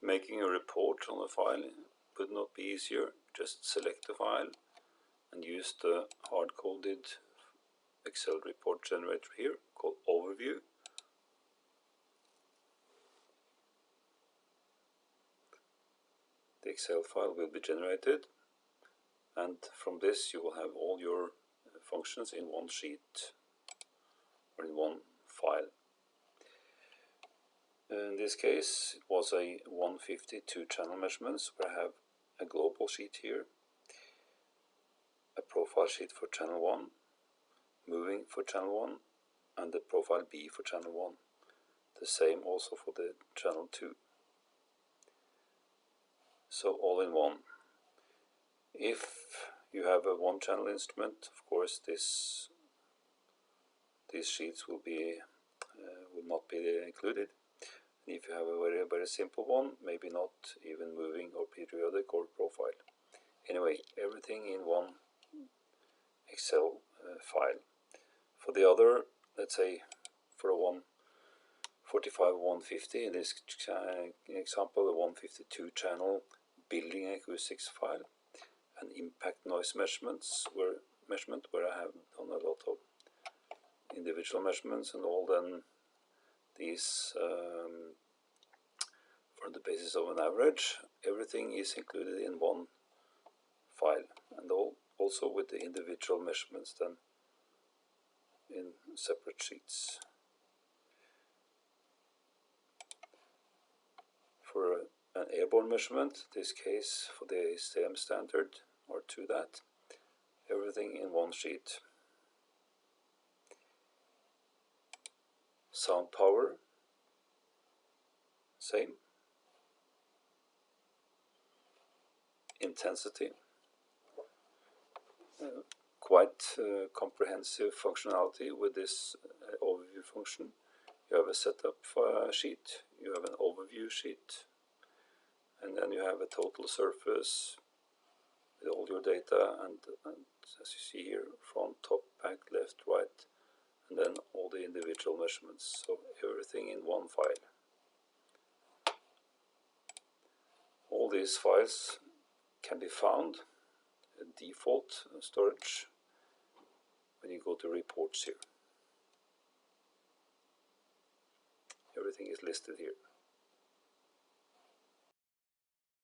Making a report on a file would not be easier. Just select the file and use the hard-coded Excel report generator here called Overview. The Excel file will be generated, and from this you will have all your functions in one sheet or in one file. In this case it was a 152 channel measurements, where I have a global sheet here, a profile sheet for channel 1, moving for channel 1, and the profile B for channel 1. The same also for the channel 2. So all in one. If you have a one channel instrument, of course these sheets will not be included. And if you have a very simple one, maybe not even moving or periodic or profile. Anyway, everything in one Excel file. For the other, let's say for a 145 150, in this example, a 152 channel building acoustics file, and impact noise measurement where I have done a lot of individual measurements, and all then these for the basis of an average. Everything is included in one file, and also with the individual measurements then in separate sheets. For an airborne measurement, this case for the ASTM standard, or to that, everything in one sheet. Sound power, same. Intensity, quite comprehensive functionality with this overview function. You have a setup sheet, you have an overview sheet, and then you have a total surface with all your data, and as you see here, front, top, back, left, right, and then all the individual measurements. So everything in one file. All these files can be found in default storage when you go to reports here. Everything is listed here.